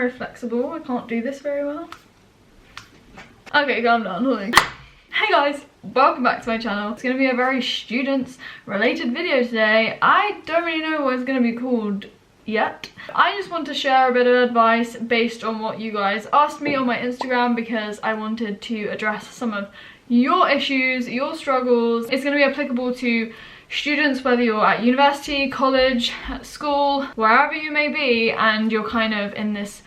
very flexible. I can't do this very well. Okay, calm down, honey. Hey guys, welcome back to my channel. It's going to be a very students related video today. I don't really know what it's going to be called yet. I just want to share a bit of advice based on what you guys asked me on my Instagram, because I wanted to address some of your issues, your struggles. It's going to be applicable to students, whether you're at university, college, at school, wherever you may be, and you're kind of in this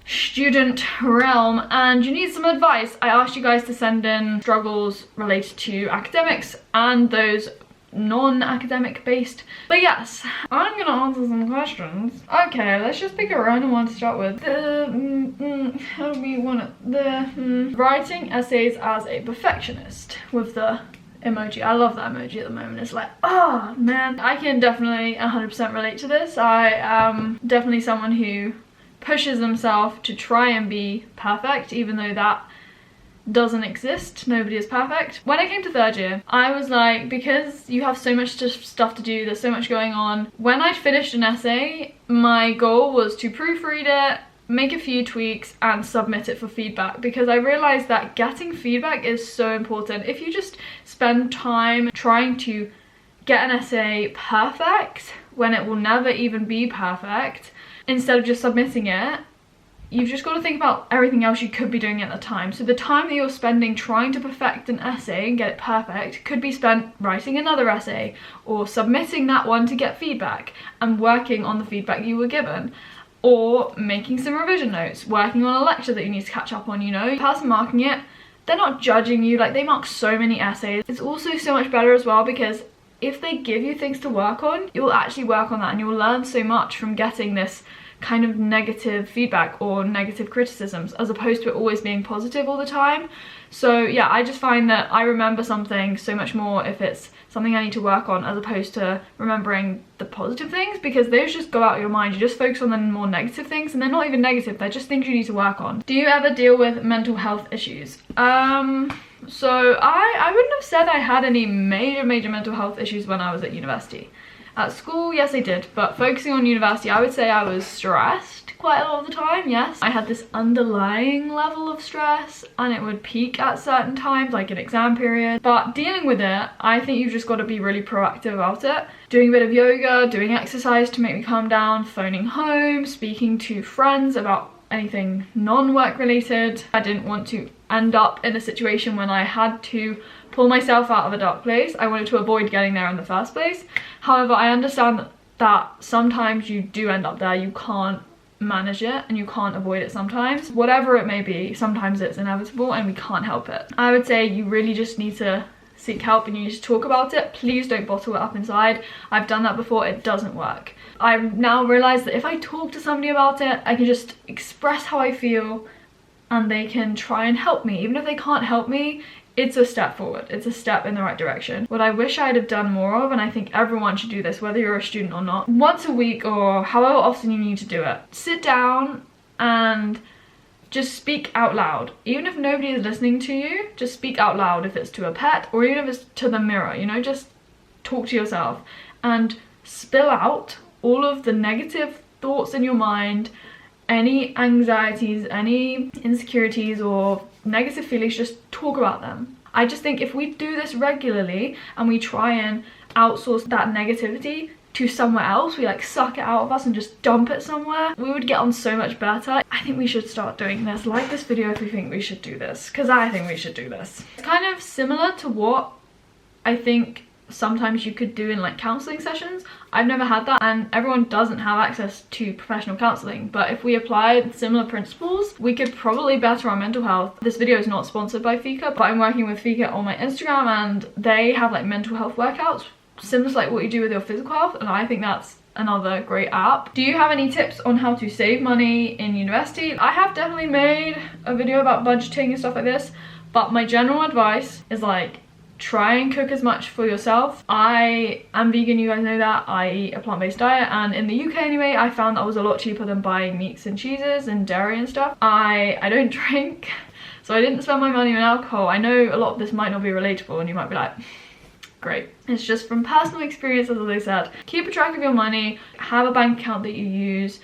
student realm and you need some advice. I asked you guys to send in struggles related to academics and those non-academic based. But yes, I'm gonna answer some questions. Okay, let's just pick a random one to start with. How do we want it? Writing essays as a perfectionist with the emoji. I love that emoji at the moment. It's like, oh man, I can definitely 100% relate to this. I am definitely someone who pushes themselves to try and be perfect, even though that doesn't exist. Nobody is perfect. When I came to third year, I was like, because you have so much stuff to do, there's so much going on. When I finished an essay, my goal was to proofread it, make a few tweaks and submit it for feedback, because I realized that getting feedback is so important. If you just spend time trying to get an essay perfect when it will never even be perfect, instead of just submitting it, you've just got to think about everything else you could be doing at the time. So the time that you're spending trying to perfect an essay and get it perfect could be spent writing another essay or submitting that one to get feedback and working on the feedback you were given, or making some revision notes, working on a lecture that you need to catch up on. You know, the person marking it, they're not judging you. Like, they mark so many essays. It's also so much better as well, because if they give you things to work on, you'll actually work on that and you'll learn so much from getting this kind of negative feedback or negative criticisms, as opposed to it always being positive all the time. So yeah, I just find that I remember something so much more if it's something I need to work on, as opposed to remembering the positive things, because those just go out of your mind. You just focus on the more negative things, and they're not even negative, they're just things you need to work on. Do you ever deal with mental health issues? So I wouldn't have said I had any major mental health issues when I was at university. At school, yes I did, but focusing on university, I would say I was stressed quite a lot of the time, yes. I had this underlying level of stress and it would peak at certain times, like an exam period. But dealing with it, I think you've just got to be really proactive about it. Doing a bit of yoga, doing exercise to make me calm down, phoning home, speaking to friends about anything non-work related. I didn't want to end up in a situation when I had to pull myself out of a dark place. I wanted to avoid getting there in the first place. However, I understand that sometimes you do end up there. You can't manage it and you can't avoid it sometimes. Whatever it may be, sometimes it's inevitable and we can't help it. I would say you really just need to seek help and you need to talk about it. Please don't bottle it up inside. I've done that before, it doesn't work. I've now realized that if I talk to somebody about it, I can just express how I feel and they can try and help me. Even if they can't help me, it's a step forward. It's a step in the right direction. What I wish I'd have done more of, and I think everyone should do this, whether you're a student or not, once a week or however often you need to do it, sit down and just speak out loud. Even if nobody is listening to you, just speak out loud. If it's to a pet or even if it's to the mirror, you know, just talk to yourself and spill out all of the negative thoughts in your mind, any anxieties, any insecurities or negative feelings. Just talk about them. I just think if we do this regularly and we try and outsource that negativity to somewhere else, we like suck it out of us and just dump it somewhere, we would get on so much better. I think we should start doing this. Like this video if you think we should do this, because I think we should do this. It's kind of similar to what I think sometimes you could do in like counseling sessions. I've never had that, and everyone doesn't have access to professional counseling, but if we applied similar principles, we could probably better our mental health. This video is not sponsored by Fika, but I'm working with Fika on my Instagram and they have like mental health workouts similar to like what you do with your physical health, and I think that's another great app. Do you have any tips on how to save money in university? I have definitely made a video about budgeting and stuff like this, but my general advice is like, try and cook as much for yourself. I am vegan, you guys know that. I eat a plant-based diet, and in the UK anyway, I found that was a lot cheaper than buying meats and cheeses and dairy and stuff. I don't drink, so I didn't spend my money on alcohol. I know a lot of this might not be relatable and you might be like, great. It's just from personal experience, as I said. Keep a track of your money, have a bank account that you use,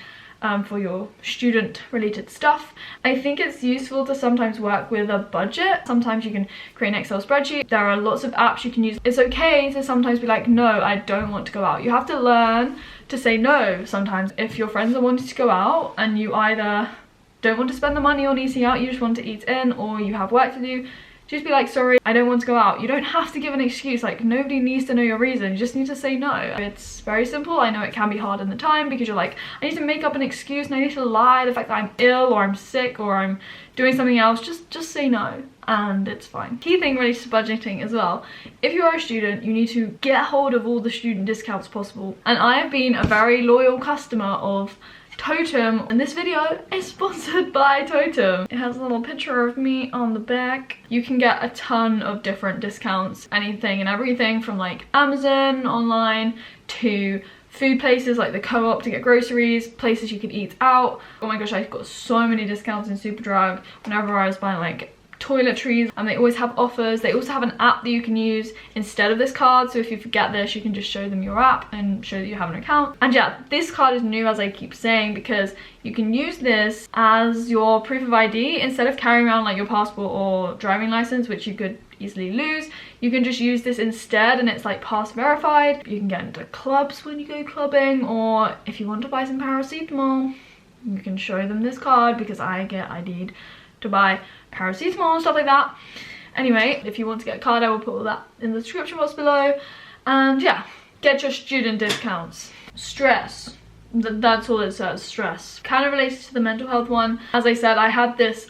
for your student related stuff. I think it's useful to sometimes work with a budget. Sometimes you can create an Excel spreadsheet. There are lots of apps you can use. It's okay to sometimes be like, no, I don't want to go out. You have to learn to say no sometimes. If your friends are wanting to go out and you either don't want to spend the money on eating out, you just want to eat in, or you have work to do, just be like, sorry, I don't want to go out. You don't have to give an excuse. Like, nobody needs to know your reason. You just need to say no. It's very simple. I know it can be hard in the time because you're like, I need to make up an excuse and I need to lie the fact that I'm ill or I'm sick or I'm doing something else. Just say no and it's fine. Key thing related to budgeting as well. If you are a student, you need to get hold of all the student discounts possible. And I have been a very loyal customer of Totem, and this video is sponsored by Totem. It has a little picture of me on the back. You can get a ton of different discounts, anything and everything from like Amazon online to food places like the Co-op to get groceries, places you can eat out. Oh my gosh, I got so many discounts in Superdrug whenever I was buying like toiletries, and they always have offers. They also have an app that you can use instead of this card, so if you forget this, you can just show them your app and show that you have an account. And yeah, this card is new, as I keep saying, because you can use this as your proof of ID instead of carrying around like your passport or driving license, which you could easily lose. You can just use this instead, and it's like pass verified. You can get into clubs when you go clubbing, or if you want to buy some paracetamol, you can show them this card because I get ID'd to buy paracetamol and stuff like that. Anyway, if you want to get a card, I will put all that in the description box below. And yeah, get your student discounts. Stress, that's all it says, stress. Kind of related to the mental health one. As I said, I had this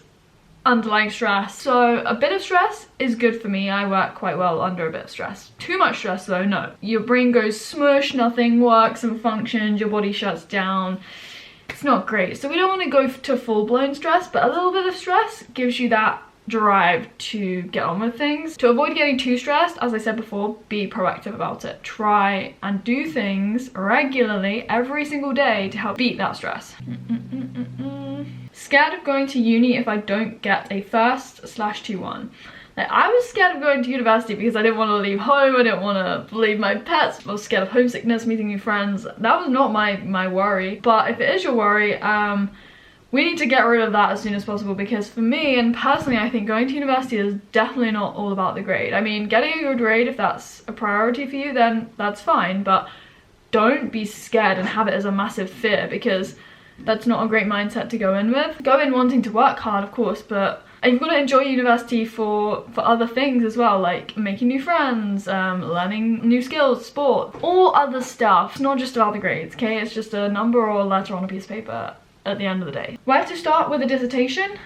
underlying stress, so a bit of stress is good for me. I work quite well under a bit of stress. Too much stress though, no. Your brain goes smush, nothing works and functions, your body shuts down. It's not great. So we don't want to go to full-blown stress, but a little bit of stress gives you that drive to get on with things. To avoid getting too stressed, as I said before, be proactive about it. Try and do things regularly every single day to help beat that stress. Scared of going to uni if I don't get a first/2-1. Like, I was scared of going to university because I didn't want to leave home, I didn't want to leave my pets, I was scared of homesickness, meeting new friends. That was not my worry. But if it is your worry, we need to get rid of that as soon as possible, because for me, and personally, I think going to university is definitely not all about the grade. I mean, getting a good grade, if that's a priority for you, then that's fine, but don't be scared and have it as a massive fear, because that's not a great mindset to go in with. Go in wanting to work hard, of course, but you've got to enjoy university for other things as well, like making new friends, learning new skills, sport, all other stuff. It's not just about the grades, okay? It's just a number or a letter on a piece of paper at the end of the day. Where to start with a dissertation?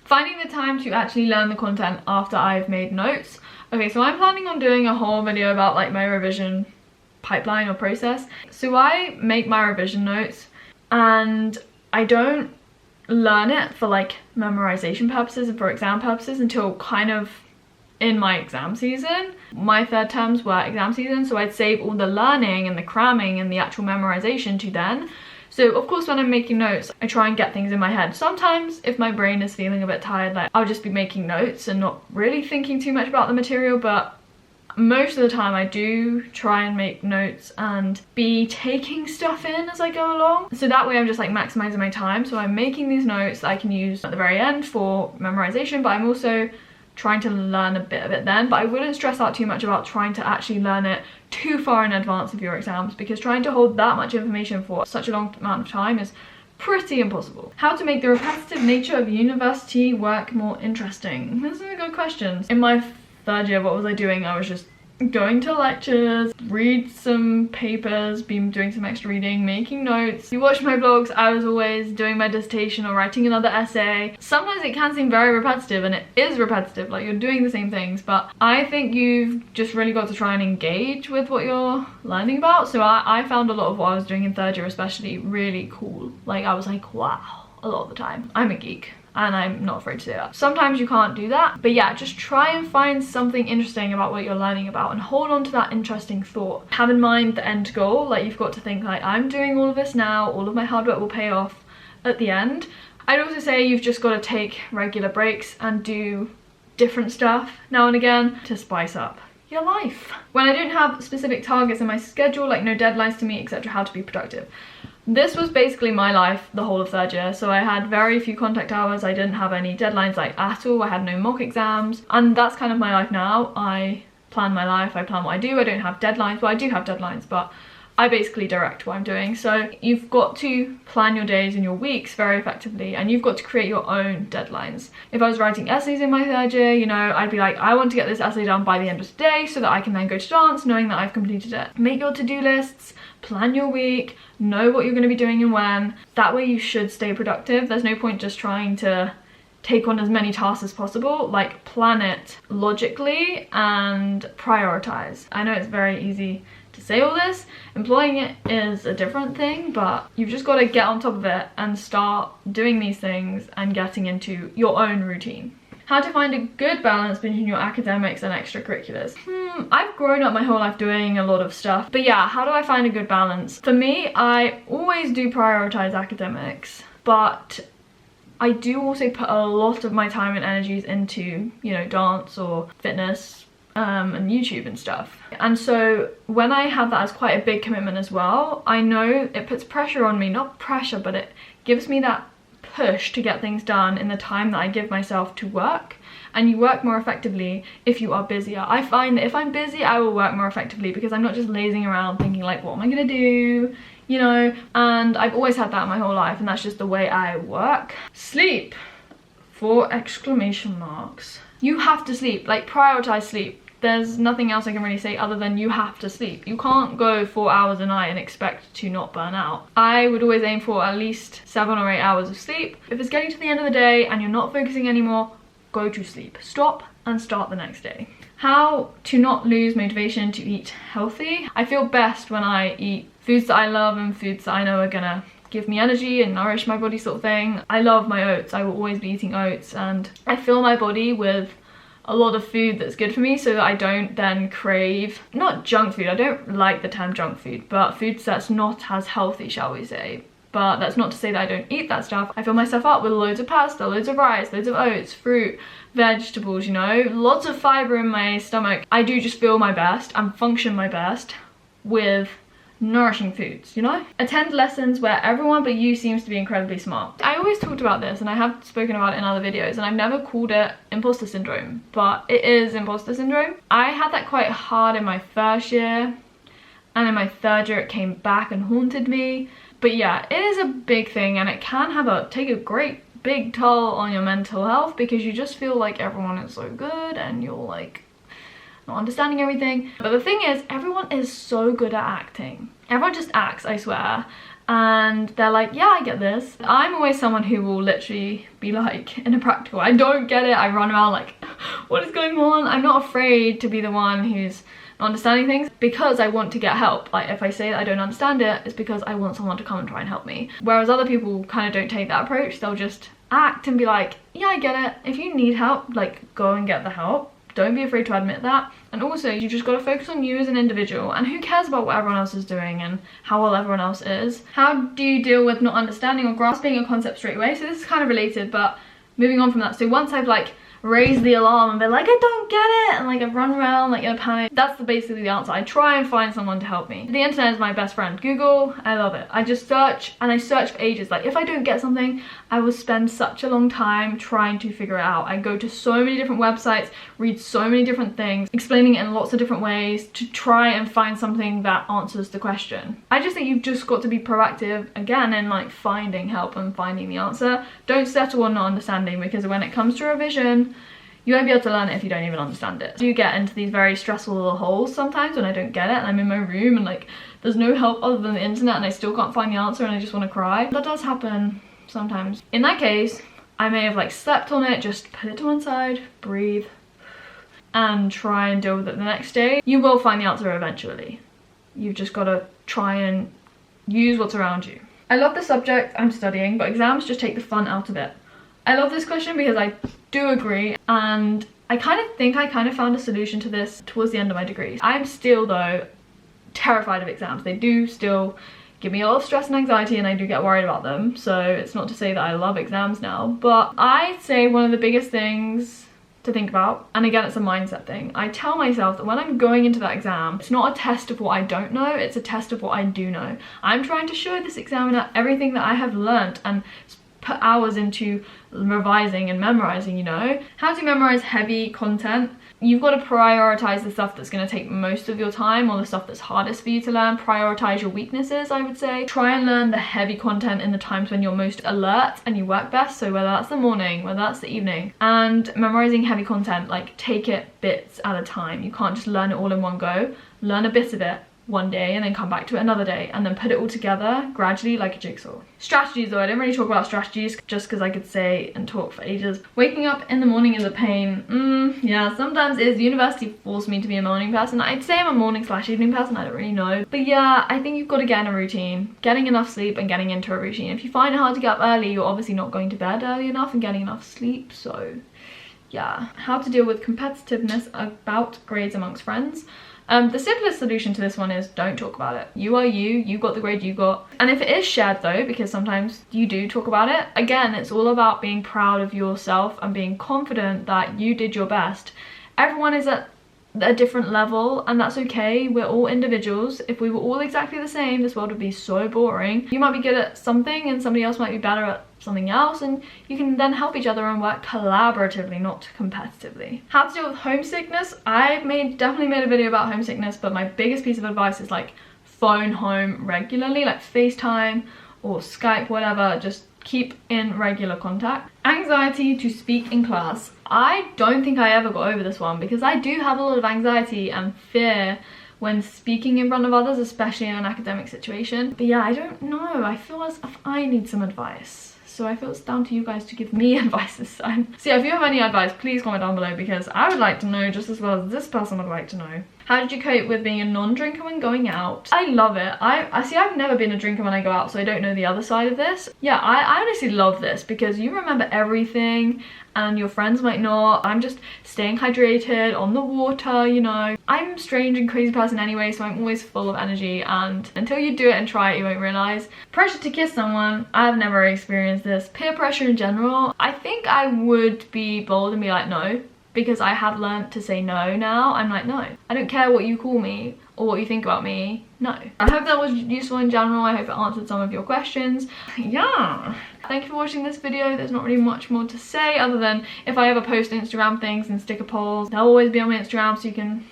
Finding the time to actually learn the content after I've made notes. Okay, so I'm planning on doing a whole video about like my revision pipeline or process. So I make my revision notes and I don't learn it for like memorization purposes and for exam purposes until kind of in my exam season. My third terms were exam season, so I'd save all the learning and the cramming and the actual memorization to then. So of course when I'm making notes, I try and get things in my head. Sometimes if my brain is feeling a bit tired, like I'll just be making notes and not really thinking too much about the material, but most of the time I do try and make notes and be taking stuff in as I go along. So that way I'm just like maximizing my time. So I'm making these notes that I can use at the very end for memorization, but I'm also trying to learn a bit of it then. But I wouldn't stress out too much about trying to actually learn it too far in advance of your exams, because trying to hold that much information for such a long amount of time is pretty impossible. How to make the repetitive nature of university work more interesting? These are good questions. In my third year, what was I doing? I was just going to lectures, read some papers, been doing some extra reading, making notes. You watch my vlogs, I was always doing my dissertation or writing another essay. Sometimes it can seem very repetitive, and it is repetitive, like you're doing the same things, but I think you've just really got to try and engage with what you're learning about. So I found a lot of what I was doing in third year especially really cool. Like I was like, wow, a lot of the time. I'm a geek. And I'm not afraid to say that. Sometimes you can't do that, but yeah, just try and find something interesting about what you're learning about and hold on to that interesting thought. Have in mind the end goal, like you've got to think like, I'm doing all of this now, all of my hard work will pay off at the end. I'd also say you've just got to take regular breaks and do different stuff now and again to spice up your life. When I didn't have specific targets in my schedule, like no deadlines to meet, etc., how to be productive. This was basically my life the whole of third year. So I had very few contact hours. I didn't have any deadlines like at all. I had no mock exams, and that's kind of my life now. I plan my life, I plan what I do. I don't have deadlines. Well, I do have deadlines, but I basically direct what I'm doing. So you've got to plan your days and your weeks very effectively, and you've got to create your own deadlines. If I was writing essays in my third year, you know, I'd be like, I want to get this essay done by the end of today so that I can then go to dance knowing that I've completed it. Make your to-do lists, plan your week, know what you're going to be doing and when. That way you should stay productive. There's no point just trying to take on as many tasks as possible. Like, plan it logically and prioritize. I know it's very easy to say all this. Employing it is a different thing, but you've just got to get on top of it and start doing these things and getting into your own routine. How to find a good balance between your academics and extracurriculars. I've grown up my whole life doing a lot of stuff, but yeah, how do I find a good balance? For me, I always do prioritize academics, but I do also put a lot of my time and energies into, you know, dance or fitness, and YouTube and stuff. And so when I have that as quite a big commitment as well, I know it puts pressure on me, not pressure, but it gives me that push to get things done in the time that I give myself to work. And you work more effectively if you are busier. I find that if I'm busy, I will work more effectively because I'm not just lazing around thinking like, what am I gonna do? You know, and I've always had that my whole life, and that's just the way I work. Sleep, 4 exclamation marks. You have to sleep, like prioritize sleep. There's nothing else I can really say other than you have to sleep. You can't go 4 hours a night and expect to not burn out. I would always aim for at least 7 or 8 hours of sleep. If it's getting to the end of the day and you're not focusing anymore, go to sleep. Stop and start the next day. How to not lose motivation to eat healthy. I feel best when I eat foods that I love and foods that I know are gonna give me energy and nourish my body, sort of thing. I love my oats. I will always be eating oats, and I fill my body with a lot of food that's good for me so that I don't then crave, not junk food, I don't like the term junk food, but foods that's not as healthy, shall we say. But that's not to say that I don't eat that stuff. I fill myself up with loads of pasta, loads of rice, loads of oats, fruit, vegetables, you know, lots of fiber in my stomach. I do just feel my best and function my best with nourishing foods, you know? Attend lessons where everyone but you seems to be incredibly smart. I always talked about this, and I have spoken about it in other videos, and I've never called it imposter syndrome, but it is imposter syndrome. I had that quite hard in my first year, and in my third year it came back and haunted me. But yeah, it is a big thing, and it can have take a great big toll on your mental health because you just feel like everyone is so good and you're like not understanding everything. But the thing is, everyone is so good at acting. Everyone just acts, I swear. And they're like, yeah, I get this. I'm always someone who will literally be like, in a practical, I don't get it. I run around like, what is going on? I'm not afraid to be the one who's not understanding things because I want to get help. Like, if I say that I don't understand it, it's because I want someone to come and try and help me. Whereas other people kind of don't take that approach. They'll just act and be like, yeah, I get it. If you need help, like, go and get the help. Don't be afraid to admit that. And also, you just gotta focus on you as an individual, and who cares about what everyone else is doing and how well everyone else is. How do you deal with not understanding or grasping a concept straight away? So this is kind of related, but moving on from that. So once I've like raised the alarm and been like, I don't get it, and like I've run around like in a panic, that's basically the answer. I try and find someone to help me. The internet is my best friend. Google, I love it. I just search, and I search for ages. Like, if I don't get something, I will spend such a long time trying to figure it out. I go to so many different websites, read so many different things, explaining it in lots of different ways to try and find something that answers the question. I just think you've just got to be proactive again in like finding help and finding the answer. Don't settle on not understanding, because when it comes to revision, you won't be able to learn it if you don't even understand it. I do get into these very stressful little holes sometimes when I don't get it, and I'm in my room and like there's no help other than the internet and I still can't find the answer and I just want to cry. That does happen sometimes. In that case, I may have like slept on it, just put it to one side, breathe, and try and deal with it the next day. You will find the answer eventually. You've just got to try and use what's around you. I love the subject I'm studying, but exams just take the fun out of it. I love this question because I do agree, and I kind of think I found a solution to this towards the end of my degree. I'm still, though, terrified of exams. They do still give me a lot of stress and anxiety, and I do get worried about them, so it's not to say that I love exams now, but I'd say one of the biggest things to think about. And again, it's a mindset thing. I tell myself that when I'm going into that exam, it's not a test of what I don't know, it's a test of what I do know. I'm trying to show this examiner everything that I have learnt and put hours into revising and memorizing, you know. How to memorize heavy content. You've got to prioritize the stuff that's going to take most of your time, or the stuff that's hardest for you to learn. Prioritize your weaknesses, I would say. Try and learn the heavy content in the times when you're most alert and you work best, so whether that's the morning, whether that's the evening. And memorizing heavy content, like, take it bits at a time. You can't just learn it all in one go. Learn a bit of it one day and then come back to it another day, and then put it all together gradually like a jigsaw. Strategies though, I didn't really talk about strategies just because I could say and talk for ages. Waking up in the morning is a pain. Yeah, sometimes it is. University forced me to be a morning person. I'd say I'm a morning/evening person, I don't really know. But yeah, I think you've got to get in a routine. Getting enough sleep and getting into a routine. If you find it hard to get up early, you're obviously not going to bed early enough and getting enough sleep, so yeah. How to deal with competitiveness about grades amongst friends. The simplest solution to this one is don't talk about it. You are you got the grade you got. And if it is shared though, because sometimes you do talk about it, again, it's all about being proud of yourself and being confident that you did your best. Everyone is at a different level, and that's okay. We're all individuals. If we were all exactly the same, this world would be so boring. You might be good at something and somebody else might be better at something else, and you can then help each other and work collaboratively, not competitively. How to deal with homesickness. I definitely made a video about homesickness, but my biggest piece of advice is like phone home regularly, like FaceTime or Skype, whatever. Just keep in regular contact. Anxiety to speak in class. I don't think I ever got over this one, because I do have a lot of anxiety and fear when speaking in front of others, especially in an academic situation. But yeah, I don't know. I feel as if I need some advice. So I feel it's down to you guys to give me advice this time. So yeah, if you have any advice, please comment down below, because I would like to know just as well as this person would like to know. How did you cope with being a non-drinker when going out? I love it. I see, I've never been a drinker when I go out, so I don't know the other side of this. Yeah, I honestly love this, because you remember everything and your friends might not. I'm just staying hydrated, on the water, you know. I'm a strange and crazy person anyway, so I'm always full of energy, and until you do it and try it, you won't realize. Pressure to kiss someone. I've never experienced this. Peer pressure in general. I think I would be bold and be like, no. Because I have learnt to say no now. I'm like, no. I don't care what you call me or what you think about me. No. I hope that was useful in general. I hope it answered some of your questions. Yeah. Thank you for watching this video. There's not really much more to say other than if I ever post Instagram things and sticker polls, they'll always be on my Instagram, so you can,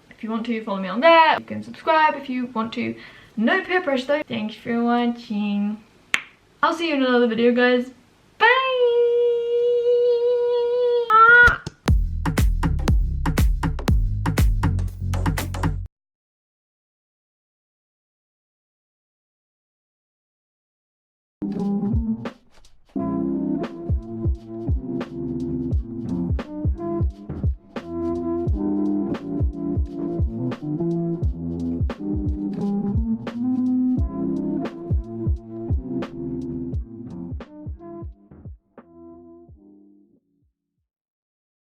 if you want to, follow me on there. You can subscribe if you want to. No peer pressure though. Thanks for watching. I'll see you in another video, guys.